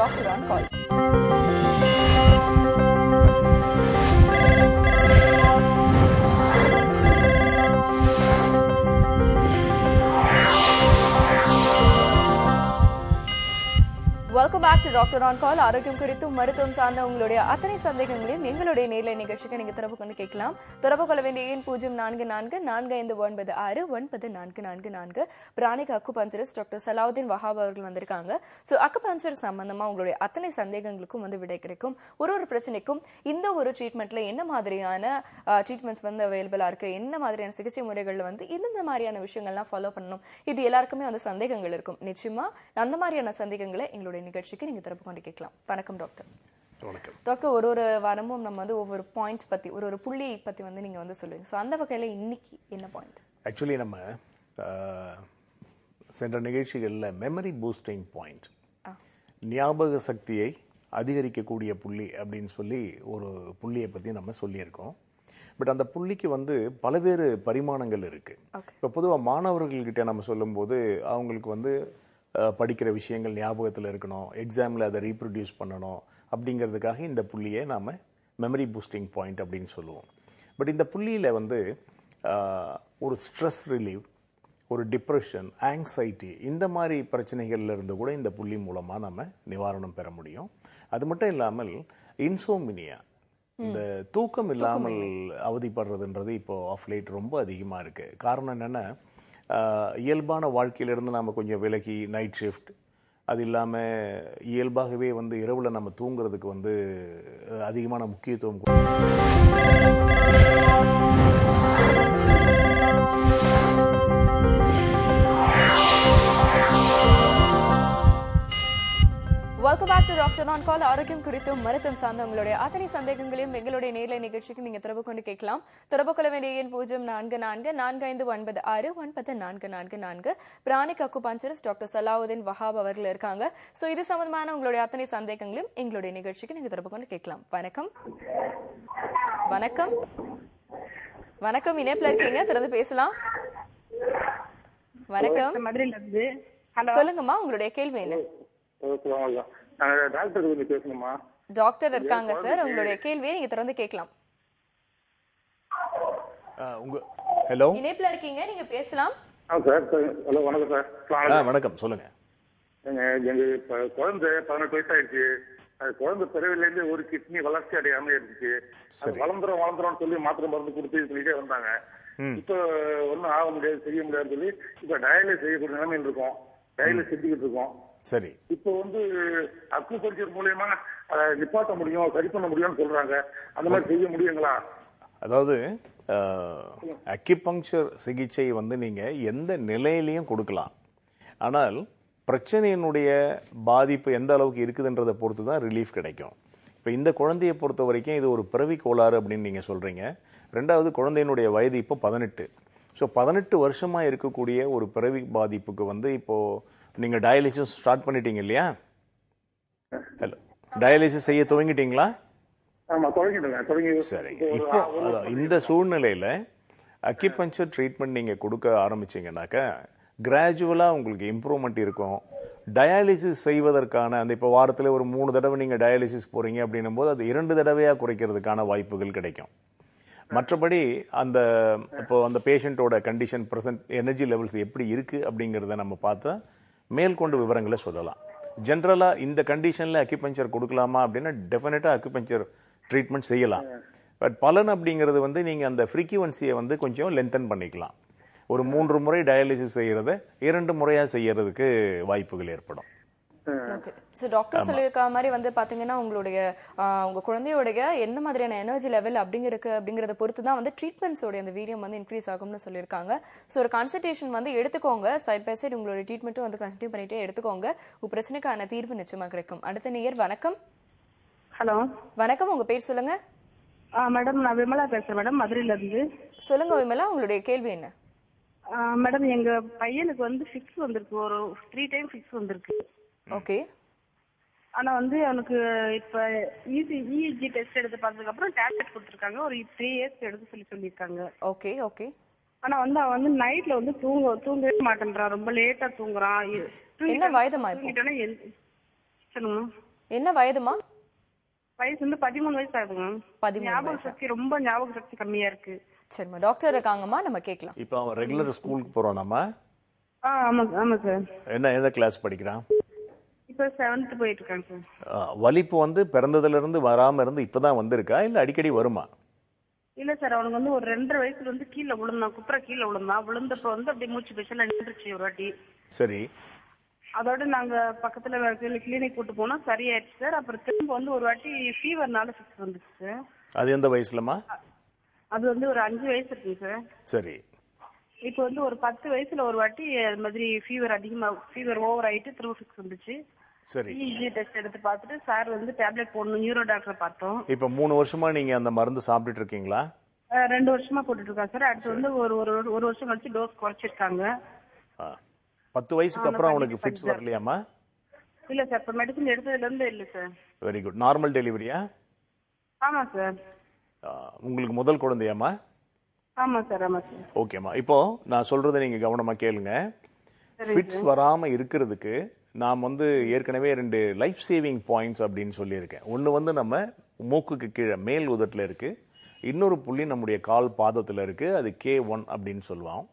Doctor on Call. Welcome back to Doctor on Call. ஆரோக்கியம் குறித்தும் மருத்துவம் சார்ந்த உங்களுடைய அத்தனை சந்தேகங்களையும் எங்களுடைய நேர்ல நிகழ்ச்சிக்கு நீங்க தொடர்பு கொண்டு கேட்கலாம். தொடர்பு கொள்ள வேண்டிய எண் 044445969444. Pranic acupuncturist doctor Salahuddin Wahab அவர்கள் வந்திருக்காங்க. ஸோ அக்குபஞ்சர் சம்பந்தமா உங்களுடைய அத்தனை சந்தேகங்களுக்கும் வந்து விடை கிடைக்கும். ஒரு பிரச்சனைக்கும் இந்த ஒரு ட்ரீட்மெண்ட்ல என்ன மாதிரியான ட்ரீட்மெண்ட்ஸ் வந்து அவைலபிளா இருக்கு, என்ன மாதிரியான சிகிச்சை முறைகள்ல வந்து இந்த மாதிரியான விஷயங்கள்லாம் ஃபாலோ பண்ணணும், இப்படி எல்லாருக்குமே வந்து சந்தேகங்கள் இருக்கும். நிச்சயமா அந்த மாதிரியான சந்தேகங்களை எங்களுடைய நிகழ்ச்சிக்கு நீங்க தொடர்பு கொண்டு கேட்கலாம். வணக்கம் டாக்டர். வணக்கம் டாக்டர், ஒரு வாரமும் நம்ம வந்து ஒவ்வொரு பாயிண்ட்ஸ் பத்தி ஒரு புள்ளி பத்தி வந்து நீங்க வந்து சொல்லுவீங்க. ஸோ அந்த வகையில இன்னைக்கு என்ன பாயிண்ட்? ஆக்சுவலி நம்ம சென்ற நிகழ்ச்சிகளில் மெமரி பூஸ்டிங் பாயிண்ட், ஞாபக சக்தியை அதிகரிக்கக்கூடிய புள்ளி அப்படின்னு சொல்லி ஒரு புள்ளியை பற்றி நம்ம சொல்லியிருக்கோம். பட் அந்த புள்ளிக்கு வந்து பல்வேறு பரிமாணங்கள் இருக்கு. இப்போ பொதுவாக மாணவர்கள்கிட்ட நம்ம சொல்லும்போது அவங்களுக்கு வந்து படிக்கிற விஷயங்கள் ஞாபகத்தில் இருக்கணும், எக்ஸாமில் அதை ரீப்ரொடியூஸ் பண்ணணும் அப்படிங்கிறதுக்காக இந்த புள்ளியை நாம் மெமரி பூஸ்டிங் பாயிண்ட் அப்படின்னு சொல்லுவோம். பட் இந்த புள்ளியில் வந்து ஒரு ஸ்ட்ரெஸ் ரிலீவ், ஒரு டிப்ரெஷன், ஆங்ஸைட்டி, இந்த மாதிரி பிரச்சனைகள்ல இருந்து கூட இந்த புள்ளி மூலமாக நம்ம நிவாரணம் பெற முடியும். அது மட்டும் இல்லாமல் இன்சோமினியா, இந்த தூக்கம் இல்லாமல் அவதிப்படுறதுன்றது இப்போ ஆஃப் லைட் ரொம்ப அதிகமாக இருக்கு. காரணம் என்னென்னா, இயல்பான வாழ்க்கையிலிருந்து நாம் கொஞ்சம் விலகி நைட் ஷிஃப்ட், அது இல்லாமல் இயல்பாகவே வந்து இரவில் நம்ம தூங்குறதுக்கு வந்து அதிகமான முக்கியத்துவம் welcome back to doctor on call. ஆரோக்கியம் குறித்தும் மருத்துவம் சார்ந்த உங்களுடைய அத்தனை சந்தேகங்களையும் எங்களுடைய நேர்ல நிகழ்ச்சிக்கு நீங்க தொடர்பு கொண்டு கேட்கலாம். தொடர்பு கொள்ள வேண்டிய எண் 0444459444. Pranic acupuncturist doctor Salahuddin Wahab அவர்கள் இருக்காங்க. ஸோ இது சம்பந்தமான உங்களுடைய அத்தனை சந்தேகங்களையும் எங்களுடைய நிகழ்ச்சிக்கு நீங்க தொடர்பு கொண்டு கேட்கலாம். வணக்கம். வணக்கம். வணக்கம், இணைப்புல இருக்கீங்க, தொடர்ந்து பேசலாம். வணக்கம். சொல்லுங்கம்மா, உங்களுடைய கேள்வி என்ன? டாக்டர் இருக்காங்க சார், உங்களுடைய கேள்வியை நீங்க தொடர்ந்து கேட்கலாம். ஹலோ, இணைப்புல இருக்கீங்க, நீங்க பேசலாம். வணக்கம், சொல்லுங்க. எங்க குழந்தை 18 வயசு ஆயிடுச்சு. அது குழந்தை பிறவிலேருந்து ஒரு கிட்னி வளர்ச்சி அடையாம இருந்துச்சு. அது வளர்ந்துரும் சொல்லி மாத்திரை மருந்து கொடுத்து சொல்லிட்டே வந்தாங்க. இப்ப ஒன்னும் ஆக முடியாது, செய்ய முடியாதுன்னு சொல்லி இப்ப டயாலிசிஸ் செய்யக்கூடிய நிலைமையில் இருக்கோம். டயாலிசிஸ் செஞ்சுக்கிட்டு இருக்கோம். சரி, இப்போ வந்து அக்குபஞ்சர் மூலியமா நிப்பாட்ட முடியும், சரி பண்ண முடியும்னு சொல்றாங்க. அந்த மாதிரி செய்ய முடியுங்களா? அதாவது அக்குபஞ்சர் சிகிச்சை வந்து நீங்க எந்த நிலையிலையும் கொடுக்கலாம். ஆனால் பிரச்சனையினுடைய பாதிப்பு எந்த அளவுக்கு இருக்குதுன்றதை பொறுத்து தான் ரிலீஃப் கிடைக்கும். இப்போ இந்த குழந்தையை பொறுத்த வரைக்கும் இது ஒரு பிறவி கோளாறு அப்படின்னு நீங்கள் சொல்கிறீங்க. ரெண்டாவது, குழந்தையினுடைய வயது இப்போ 18. ஸோ 18 வருஷமாக இருக்கக்கூடிய ஒரு பிறவி பாதிப்புக்கு வந்து இப்போது நீங்கள் டயாலிசிஸ் ஸ்டார்ட் பண்ணிட்டீங்க இல்லையா? ஹலோ, டயாலிசிஸ் செய்ய துவங்கிட்டீங்களா? சரி, இப்போ இந்த சூழ்நிலையில் அக்குபஞ்சர் ட்ரீட்மெண்ட் நீங்கள் கொடுக்க ஆரம்பிச்சிங்கனாக்கா கிராஜுவலாக உங்களுக்கு இம்ப்ரூவ்மெண்ட் இருக்கும். டயாலிசிஸ் செய்வதற்கான அந்த இப்போ வாரத்தில் ஒரு 3 தடவை நீங்கள் டயாலிசிஸ் போகிறீங்க அப்படின்னும் போது அது 2 தடவையாக குறைக்கிறதுக்கான வாய்ப்புகள் கிடைக்கும். மற்றபடி அந்த இப்போ அந்த பேஷண்ட்டோட கண்டிஷன், ப்ரெசன்ட் எனர்ஜி லெவல்ஸ் எப்படி இருக்குது அப்படிங்கிறத நம்ம பார்த்தா மேற்கொண்டு விவரங்களை சொல்லலாம். ஜென்ரலாக இந்த கண்டிஷனில் அக்குபஞ்சர் கொடுக்கலாமா அப்படின்னா டெஃபினட்டாக அக்குபஞ்சர் ட்ரீட்மெண்ட் செய்யலாம். பட் பலன் அப்படிங்கிறது வந்து நீங்கள் அந்த ஃப்ரீக்வன்சியை வந்து கொஞ்சம் லென்தன் பண்ணிக்கலாம். ஒரு 3 முறை டயாலிசிஸ் செய்யறத 2 முறையாக செய்யறதுக்கு வாய்ப்புகள் ஏற்படும். ஸோ டாக்டர் சொல்லியிருக்க மாதிரி வந்து பாத்தீங்கன்னா உங்க குழந்தையோடைய எந்த மாதிரியான எனர்ஜி லெவல் அப்படிங்கறத பொறுத்து தான் வந்து ட்ரீட்மெண்ட்ஸோட அந்த வீரியம் வந்து இன்க்ரீஸ் ஆகும்னு சொல்லியிருக்காங்க. ஸோ ஒரு கன்சல்டேஷன் வந்து எடுத்துக்கோங்க, சைட் பை சைட் உங்களுடைய ட்ரீட்மெண்ட்டும் வந்து கண்டினியூ பண்ணிட்டே எடுத்துக்கோங்க. உங்க பிரச்சனைக்கான தீர்வு நிச்சயமா கிடைக்கும். அடுத்த நேயர். வணக்கம். ஹலோ, வணக்கம், உங்க பேர் சொல்லுங்க. மேடம், நான் விமலா பேசுறேன் மேடம், மதுரையில இருந்து. சொல்லுங்க விமலா, உங்களுடைய கேள்வி என்ன? மேடம், எங்க பையனுக்கு வந்து ஃபிக்ஸ் வந்திருக்கு, ஒரு 3 டைம் ஃபிக்ஸ் வந்திருக்கு. ஓகே. ஆனா வந்து அவனுக்கு இப்ப இஇஜி டெஸ்ட் எடுத்து பார்த்ததுக்கு அப்புறம் டேப்லெட் கொடுத்துருக்காங்க, ஒரு 3 இயர்ஸ் எடுத்து சொல்லியிருக்காங்க. Okay okay. ஆனா வந்து அவன் வந்து நைட்ல வந்து தூங்கவே மாட்டேன்றான், ரொம்ப லேட்டா தூங்குறான். என்ன வயதுமா? சொல்லுங்க. என்ன வயதுமா? வயசு வந்து 13 வயசு ஆகுதுங்க. 13 ஞாபக சக்தி ரொம்ப ஞாபக சக்தி கம்மியா இருக்கு. சரிம்மா, டாக்டர் இருக்காங்கம்மா, நம்ம கேட்கலாம். இப்போ அவன் ரெகுலர் ஸ்கூலுக்கு போறான் நம்ம. ஆமா ஆமா சார். எந்த கிளாஸ் படிக்கிறான்? இப்போ 7th போயிட்டு இருக்காங்க சார். வலிப்பு வந்து பிறந்ததுல இருந்து வராம இருந்து இப்பதான் வந்திருக்கா இல்ல அடிக்கடி வருமா? இல்ல சார், அவனுக்கு வந்து ஒரு 2.5 வயசுல வந்து கீழே விழுந்தான், குப்புற கீழே விழுந்தான். விழுந்தப்ப வந்து அப்படியே மூச்சு பேச்சல நின்றுச்சு ஒரு வாட்டி. சரி. அதோட நாங்க பக்கத்துல கிளினிக் கூட்டு போனா சரியாயிடுச்சு சார். அப்புறம் திரும்ப வந்து ஒரு வாட்டி ஃபீவர்னால ஃபிக்ஸ் வந்துச்சு சார். அது எந்த வயசுலமா? அது வந்து ஒரு 5 வயசு இருக்குங்க சார். சரி. இப்போ வந்து ஒரு 10 வயசுல ஒரு வாட்டி அது மாதிரி ஃபீவர் ஓவர் ஆயிட்டு திரும்ப ஃபிக்ஸ் வந்துச்சு. சரி. இஜி டெஸ்ட் எடுத்து பார்த்துட்டு சார் வந்து டேப்லெட் போடணும், நியூரோ டாக்டரை பார்த்தோம். இப்போ 3 வருஷமா நீங்க அந்த மருந்து சாப்பிட்டுட்டு இருக்கீங்களா? 2 வருஷமா போட்டுட்டு இருக்காங்க சார். அடுத்து வந்து ஒரு வருஷம் கழிச்சு டோஸ் குறைச்சிருக்காங்க. 10 வயசுக்கு அப்புறம் அவனுக்கு ஃபிட்ஸ் வரலையாமா? இல்ல சார், இப்ப மெடிசன் எடுத்ததுல இருந்து இல்ல சார். Very good. நார்மல் டெலிவரியா? ஆமா சார். உங்களுக்கு முதல் குழந்தையாமா? ஆமா சார். ஆமா சார். ஓகேம்மா, இப்போ நான் சொல்றதை நீங்க கவனமா கேளுங்க. ஃபிட்ஸ் வராம இருக்கிறதுக்கு நான் வந்து ஏற்கனவே 2 லைஃப் சேவிங் பாயிண்ட்ஸ் அப்படின்னு சொல்லியிருக்கேன். ஒன்று வந்து நம்ம மூக்குக்கு கீழே மேல் உதட்டில் இருக்கு, இன்னொரு புள்ளி நம்முடைய கால் பாதத்தில் இருக்கு. அது K1 அப்படின்னு சொல்லுவோம்.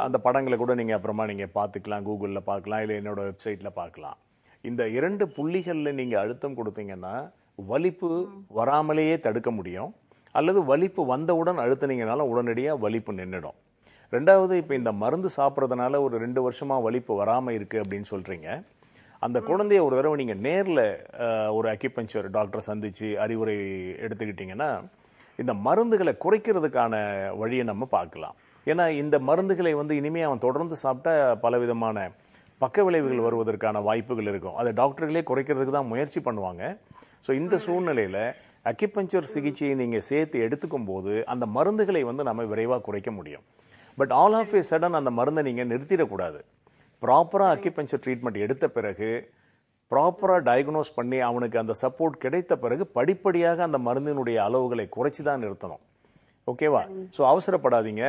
அந்த படங்களை கூட நீங்கள் அப்புறமா நீங்கள் பார்த்துக்கலாம், கூகுளில் பார்க்கலாம், இல்லை என்னோட வெப்சைட்டில் பார்க்கலாம். இந்த 2 புள்ளிகளில் நீங்கள் அழுத்தம் கொடுத்தீங்கன்னா வலிப்பு வராமலேயே தடுக்க முடியும், அல்லது வலிப்பு வந்தவுடன் அழுத்தினீங்கனால உடனடியாக வலிப்பு நின்றுடும். ரெண்டாவது, இப்போ இந்த மருந்து சாப்பிட்றதுனால ஒரு 2 வருஷமா வலிப்பு வராமல் இருக்கு அப்படின்னு சொல்றீங்க. அந்த குழந்தைய ஒரு தடவை நீங்கள் நேரில் ஒரு அக்யூபஞ்சர் டாக்டரை சந்திச்சு அறிவுரை எடுத்துக்கிட்டீங்கன்னா இந்த மருந்துகளை குறைக்கிறதுக்கான வழியை நம்ம பார்க்கலாம். ஏன்னா இந்த மருந்துகளை வந்து இனிமே அவன் தொடர்ந்து சாப்பிட்டா பலவிதமான பக்க விளைவுகள் வருவதற்கான வாய்ப்புகள் இருக்கும். அதை டாக்டர்களே குறைக்கிறதுக்கு தான் முயற்சி பண்ணுவாங்க. ஸோ இந்த சூழ்நிலையில் அக்யூபஞ்சர் சிகிச்சையை நீங்கள் சேர்த்து எடுத்துக்கும் போது அந்த மருந்துகளை வந்து நம்ம விரைவாக குறைக்க முடியும். But all of a sudden அந்த மருந்தை நீங்கள் நிறுத்திடக்கூடாது. ப்ராப்பராக அக்யூபஞ்சர் ட்ரீட்மெண்ட் எடுத்த பிறகு, ப்ராப்பராக டயக்னோஸ் பண்ணி அவனுக்கு அந்த சப்போர்ட் கிடைத்த பிறகு படிப்படியாக அந்த மருந்தினுடைய அளவுகளை குறைச்சி தான் நிறுத்தணும். ஓகேவா? ஸோ அவசரப்படாதீங்க.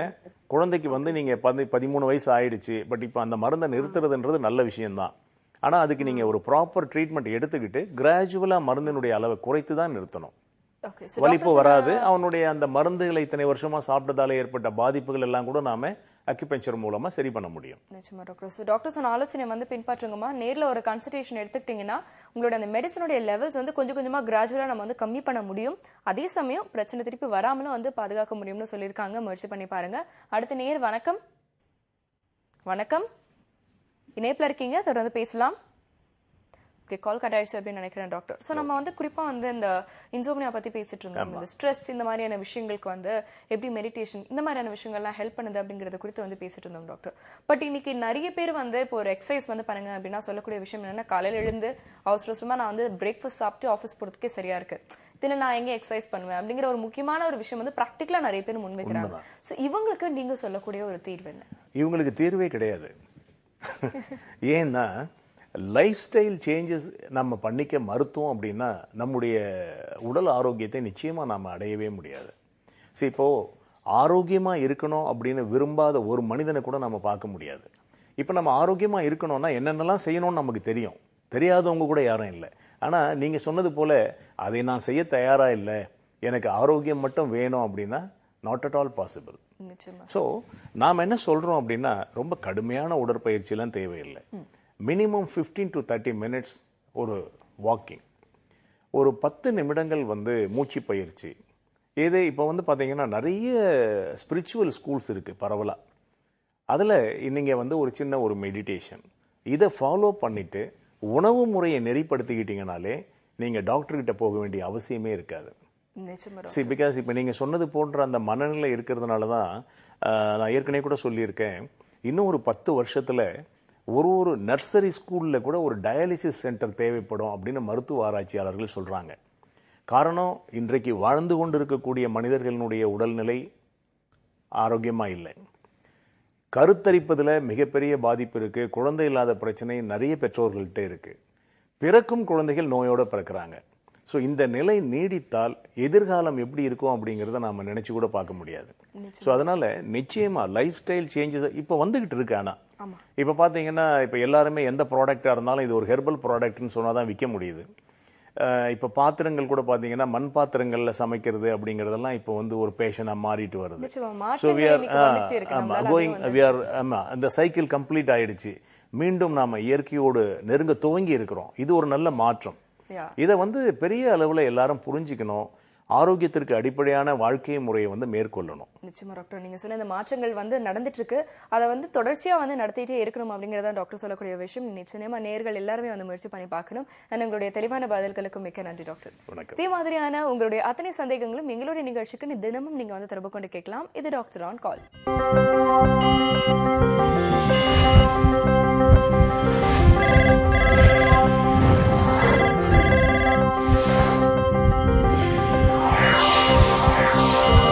குழந்தைக்கு வந்து நீங்கள் 13 வயசு ஆயிடுச்சு, பட் இப்போ அந்த மருந்தை நிறுத்துறதுன்றது நல்ல விஷயம்தான். ஆனால் அதுக்கு நீங்கள் ஒரு ப்ராப்பர் ட்ரீட்மெண்ட் எடுத்துக்கிட்டு கிராஜுவலாக மருந்தினுடைய அளவை குறைத்து தான் நிறுத்தணும். வலிப்பு வராது. அவனுடைய அந்த மருந்துகளை இத்தனை வருஷமா சாப்பிட்டதால ஏற்பட்ட பாதிப்புகள் எல்லாம் கூட நாம அக்யூபஞ்சர் மூலமா சரி பண்ண முடியும். நிச்சயமா டாக்டர். ஸோ டாக்டர் சொன்ன ஆலோசனை வந்து பின்பற்றுங்கம்மா. நேரில் ஒரு கன்சல்டேஷன் எடுத்துக்கிட்டீங்கன்னா உங்களோட அந்த மெடிசனுடைய லெவல்ஸ் வந்து கொஞ்சம் கொஞ்சமா கிராஜுவலா நம்ம வந்து கம்மி பண்ண முடியும். அதே சமயம் பிரச்சனை திருப்பி வராமலும் வந்து பாதுகாக்க முடியும்னு சொல்லியிருக்காங்க. முயற்சி பண்ணி பாருங்க. அடுத்த நேர் வணக்கம். வணக்கம், இணைப்புல இருக்கீங்க, தொடர்ந்து பேசலாம். ஓகே, கால் கட் ஆயிடுச்சு அப்படின்னு நினைக்கிறேன் டாக்டர். ஸோ நம்ம வந்து குறிப்பா வந்து இந்த இன்சோம்னியா பத்தி பேசிட்டு இருந்தோம். இந்த ஸ்ட்ரெஸ் இந்த மாதிரியான விஷயங்களுக்கு வந்து எப்படி மெடிடேஷன் இந்த மாதிரியான விஷயங்கள்லாம் ஹெல்ப் பண்ணுது அப்படிங்கறத குறித்து வந்து பேசிட்டு இருந்தோம் டாக்டர். பட் இன்னைக்கு நிறைய பேர் வந்து இப்போ ஒரு எக்ஸசைஸ் வந்து பண்ணுங்க அப்படின்னா சொல்லக்கூடிய விஷயம் என்னன்னா, காலையில எழுந்து அவசர அவசரமா நான் வந்து பிரேக்ஃபாஸ்ட் சாப்பிட்டு ஆஃபீஸ் போறதுக்கே சரியா இருக்கு, இதுல நான் எங்க எக்ஸசைஸ் பண்ணுவேன் அப்படிங்கிற ஒரு முக்கியமான ஒரு விஷயம் வந்து பிராக்டிகலா நிறைய பேர் முன்வைக்கிறாங்க. ஸோ இவங்களுக்கு நீங்க சொல்லக்கூடிய ஒரு தீர்வு என்ன? இவங்களுக்கு தீர்வே கிடையாது. ஏன்னா லைஃப் ஸ்டைல் சேஞ்சஸ் நம்ம பண்ணிக்க மறுத்தோம் அப்படின்னா நம்முடைய உடல் ஆரோக்கியத்தை நிச்சயமா நாம அடையவே முடியாது. சரி, இப்போ ஆரோக்கியமா இருக்கணும் அப்படின்னு விரும்பாத ஒரு மனிதனை கூட நம்ம பார்க்க முடியாது. இப்போ நம்ம ஆரோக்கியமா இருக்கணும்னா என்னென்னலாம் செய்யணும்னு நமக்கு தெரியும். தெரியாதவங்க கூட யாரும் இல்லை. ஆனா நீங்க சொன்னது போல அதை நான் செய்ய தயாரா இல்லை, எனக்கு ஆரோக்கியம் மட்டும் வேணும் அப்படின்னா not at all possible. So நாம் என்ன சொல்றோம் அப்படின்னா, ரொம்ப கடுமையான உடற்பயிற்சியெல்லாம் தேவையில்லை. மினிமம் 15 to 30 minutes ஒரு வாக்கிங், ஒரு 10 நிமிடங்கள் வந்து மூச்சு பயிற்சி. இது இப்போ வந்து பார்த்தீங்கன்னா நிறைய ஸ்பிரிச்சுவல் ஸ்கூல்ஸ் இருக்கு பரவலா. அதில் நீங்கள் வந்து ஒரு சின்ன ஒரு மெடிடேஷன் இதை ஃபாலோ பண்ணிட்டு உணவு முறையை நெறிப்படுத்திக்கிட்டீங்கனாலே நீங்கள் டாக்டர்கிட்ட போக வேண்டிய அவசியமே இருக்காது. பிகாஸ் இப்போ நீங்கள் சொன்னது போன்ற அந்த மனநிலை இருக்கிறதுனால தான் நான் ஏற்கனவே கூட சொல்லியிருக்கேன், இன்னும் ஒரு 10 வருஷத்துல ஒரு நர்சரி ஸ்கூல்ல கூட ஒரு டயாலிசிஸ் சென்டர் தேவைப்படும் அப்படின்னு மருத்துவ ஆராய்ச்சியாளர்கள் சொல்றாங்க. காரணம், இன்றைக்கு வாழ்ந்து கொண்டு இருக்கக்கூடிய மனிதர்களுடைய உடல்நிலை ஆரோக்கியமா இல்லை. கருத்தரிப்பதில் மிகப்பெரிய பாதிப்பு இருக்கு. குழந்தை இல்லாத பிரச்சனை நிறைய பெற்றோர்கள்ட்ட இருக்கு. பிறக்கும் குழந்தைகள் நோயோட பிறக்கிறாங்க. ஸோ இந்த நிலை நீடித்தால் எதிர்காலம் எப்படி இருக்கும் அப்படிங்கிறத நாம நினைச்சு கூட பார்க்க முடியாது. ஸோ அதனால நிச்சயமா லைஃப் ஸ்டைல் சேஞ்சஸ் இப்போ வந்துகிட்டு இருக்கு. ஆனால் இப்போ பார்த்தீங்கன்னா இப்போ எல்லாருமே எந்த ப்ராடக்டாக இருந்தாலும் இது ஒரு ஹெர்பல் ப்ராடக்ட்னு சொன்னால் தான் விற்க முடியுது. இப்போ பாத்திரங்கள் கூட பார்த்தீங்கன்னா மண் பாத்திரங்களில் சமைக்கிறது அப்படிங்கிறதெல்லாம் இப்போ வந்து ஒரு பேஷனாக மாறிட்டு வருது. ஸோ அந்த சைக்கிள் கம்ப்ளீட் ஆயிடுச்சு. மீண்டும் நாம இயற்கையோடு நெருங்க துவங்கி இருக்கிறோம். இது ஒரு நல்ல மாற்றம். இதை வந்து பெரிய அளவில் எல்லாரும் புரிஞ்சுக்கணும். ஆரோக்கியத்திற்கு அடிப்படையான வாழ்க்கை முறையை வந்து மேற்கொள்ளணும். நிச்சயமா டாக்டர், நீங்க சொன்ன இந்த மாற்றங்கள் வந்து நடந்துட்டு இருக்கு. அதை வந்து தொடர்ச்சியா வந்து நடத்திட்டே இருக்கணும் அப்படிங்கறத டாக்டர் சொல்லக்கூடிய விஷயம். நிச்சயமா நேயர்கள் எல்லாருமே வந்து முயற்சி பண்ணி பார்க்கணும். உங்களுடைய தெளிவான பதில்களுக்கு மிக்க நன்றி டாக்டர். இதே மாதிரியான உங்களுடைய அத்தனை சந்தேகங்களும் எங்களுடைய நிகழ்ச்சிக்கு தினமும் நீங்க வந்து தொடர்பு கொண்டு கேட்கலாம். இது டாக்டர் ஆன் கால்.